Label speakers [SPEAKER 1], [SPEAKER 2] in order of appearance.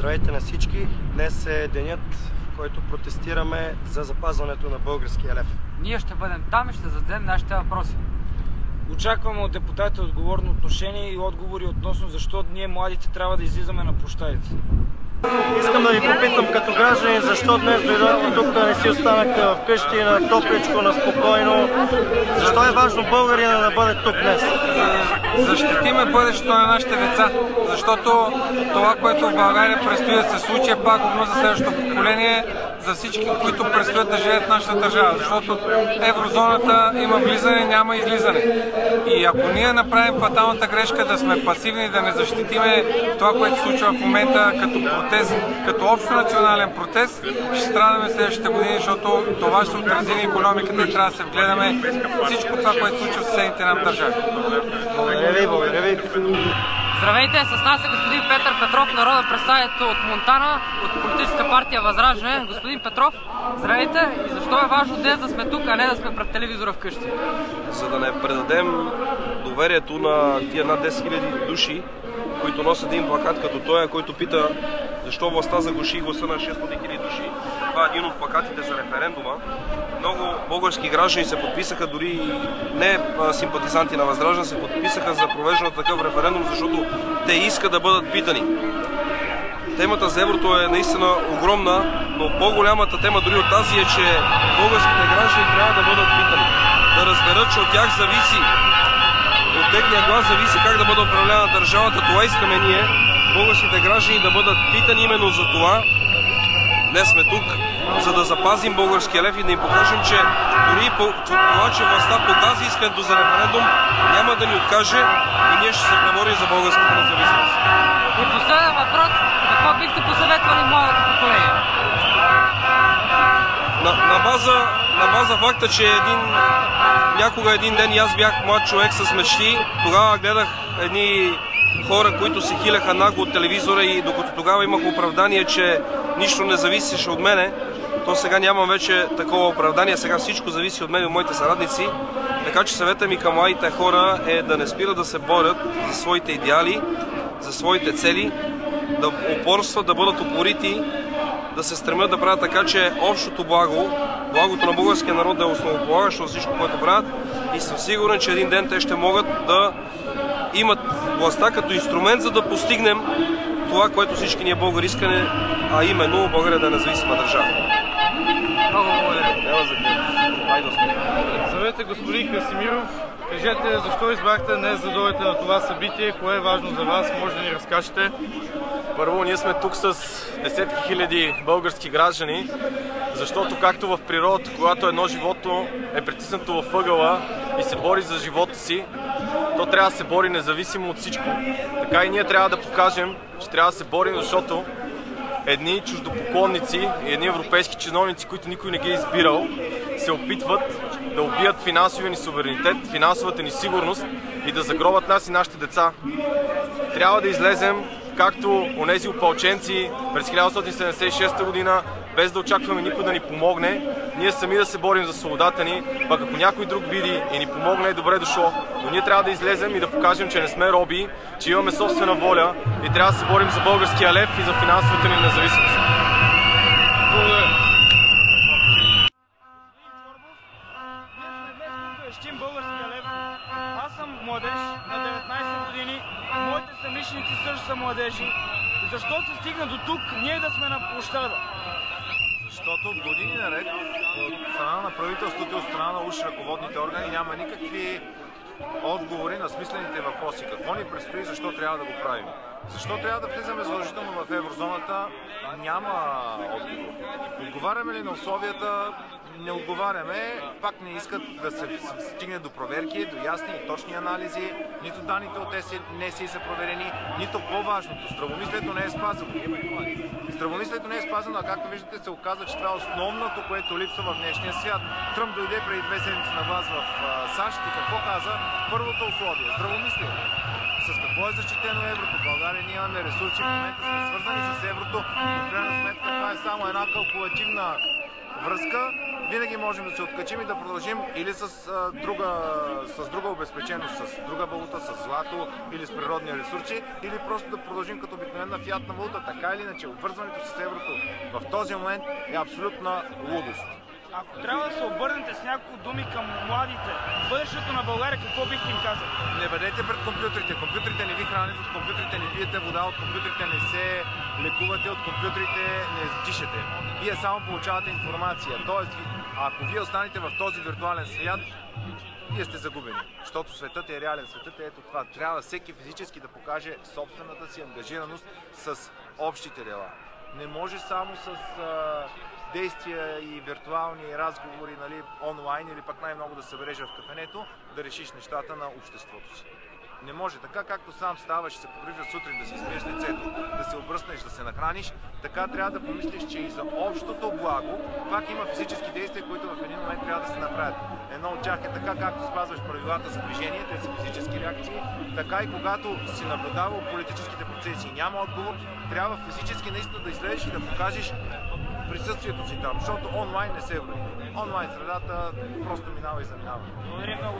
[SPEAKER 1] Здравейте на всички! Днес е денят, в който протестираме за запазването на българския лев.
[SPEAKER 2] Ние ще бъдем там и ще зададем нашите въпроси.
[SPEAKER 3] Очакваме от депутатите отговорно отношение и отговори относно защо ние младите трябва да излизаме на площадите.
[SPEAKER 1] Искам да ви попитам като граждани, защо днес дойдохте тук, да не си останахте вкъщи на топличко, на спокойно. Защо е важно българина да бъде тук днес?
[SPEAKER 4] Защитиме бъдещето на нашите деца, защото това, което в България предстои да се случи, е пагубно за следващото поколение, за всички, които предстоят да живеят в нашата държава, защото еврозоната има влизане, няма излизане. И ако ние направим фаталната грешка да сме пасивни, да не защитиме това, което се случва в момента като протест, като общо национален протест, ще страдаме следващите години, защото това ще отрази на икономиката и трябва да се вгледаме всичко това, което се случва в съседните нам държави.
[SPEAKER 1] Благодаря ви.
[SPEAKER 2] Здравейте, с нас е господин Петър Петров, народен представител от Монтана, от политическа партия Възраждане. Господин Петров, здравейте! И защо е важно днес да сме тук, а не да сме пред телевизора вкъщи?
[SPEAKER 5] За да не предадем доверието на тия над 10 000 души, които носят един плакат като този, който пита защо властта заглуши гласа на 600 000 души. Това е един от плакатите за референдума. Много български граждани се подписаха, дори не симпатизанти на Възраждане, се подписаха за провеждане на такъв референдум, защото те искат да бъдат питани. Темата за еврото е наистина огромна, но по-голямата тема дори от тази е, че българските граждани трябва да бъдат питани. Да разберат, че от тях зависи, от техния глас зависи как да бъде управлявана държавата. Това искаме ние, българските граждани, да бъдат питани именно за това. Днес сме тук, за да запазим българския лев и да им покажем, че дори това, че властта показа искането за референдум, няма да ни откаже и ние ще се преборим за българската независимост.
[SPEAKER 2] И последен въпрос, какво бихте посъветвали моето поколение?
[SPEAKER 5] На база факта, че някога един ден и аз бях млад човек с мечти, тогава гледах едни хора, които се хиляха нагло от телевизора и докато тогава имах оправдание, че нищо не зависеше от мене, то сега нямам вече такова оправдание, сега всичко зависи от мен и от моите съратници. Така че съвета ми към младите хора е да не спират да се борят за своите идеали, за своите цели, да упорстват, да бъдат упорити, да се стремят да правят така, че общото благото на българския народ да е основополагащо във всичко, което правят, и съм сигурен, че един ден те ще могат да имат властта като инструмент, за да постигнем това, което всички ние българи искаме, а именно България да е независима държава.
[SPEAKER 2] Много благодаря.
[SPEAKER 6] Здравейте, господин Красимиров. Кажете, защо избрахте днес да дойдете на това събитие? Кое е важно за вас? Може да ни разкажете?
[SPEAKER 7] Първо, ние сме тук с десетки хиляди български граждани, защото както в природата, когато едно животно е притиснато във ъгъла и се бори за живота си, то трябва да се бори независимо от всичко. Така и ние трябва да покажем, че трябва да се борим, защото едни чуждопоклонници и едни европейски чиновници, които никой не ги е избирал, се опитват да убият финансовия ни суверенитет, финансовата ни сигурност и да загробят нас и нашите деца. Трябва да излезем както онези опълченци през 1976 година, без да очакваме никой да ни помогне, ние сами да се борим за свободата ни, пък ако някой друг види и ни помогне, е добре дошло. Но ние трябва да излезем и да покажем, че не сме роби, че имаме собствена воля и трябва да се борим за българския лев и за финансовата ни независимост.
[SPEAKER 6] Благодаря.
[SPEAKER 3] Българския лев. Аз съм младеж на 19 години, моите съмишленици също са младежи. Защо се стигна до тук ние да сме на площада?
[SPEAKER 7] Защото години наред от страна на правителството и от страна на уж ръководните органи няма никакви отговори на смислените въпроси. Какво ни предстои, защо трябва да го правим? Защо трябва да влизаме задължително в еврозоната? Няма отговор. Отговаряме ли на условията? Не отговаряме, пак не искат да се стигне до проверки, до ясни и точни анализи, нито данните от НСИ са проверени, нито по-важното, здравомислието не е спазено. Здравомислието не е спазено, а както виждате се оказва, че това е основното, което липсва в днешния свят. Тръмп дойде преди 2 седмици на власт в САЩ и какво каза? Първото условие – здравомислие. С какво е защитено еврото? В България ние имаме ресурси, в момента сме свързани с еврото, но в крайна сметка това е само една калкулативна връзка
[SPEAKER 8] винаги можем да се откачим и да продължим или с друга обезпеченост, с друга валута, с злато или с природни ресурси, или просто да продължим като обикновена фиатна валута. Така или иначе, обвързването с еврото в този момент е абсолютна лудост.
[SPEAKER 3] Ако трябва да се обърнете с няколко думи към младите, бъдещето на България, какво бихте им казали?
[SPEAKER 8] Не бъдете пред компютрите. Компютрите не ви хранят, от компютрите не пиете вода, от компютрите не се лекувате, от компютрите не дишате. Вие само получавате информация. Тоест, ако вие останете в този виртуален свят, вие сте загубени. Защото светът е реален. Светът е ето това. Трябва всеки физически да покаже собствената си ангажираност с общите дела. Не може само с действия и виртуални разговори, нали, онлайн или пък най-много да се събереш в кафенето, да решиш нещата на обществото си. Не може. Така както сам ставаш и се погрижаш сутрин да си измиеш лицето, да се обръснеш, да се нахраниш, така трябва да помислиш, че и за общото благо пак има физически действия, които в един момент трябва да се направят. Едно от тях е така, както спазваш правилата за движение, те са физически реакции, така и когато си наблюдавал политическите процеси и няма отговор, трябва физически наистина да излезеш и да покажеш присъствието си там, защото онлайн не се върви. Онлайн средата просто минава и заминава.
[SPEAKER 3] Благодаря много.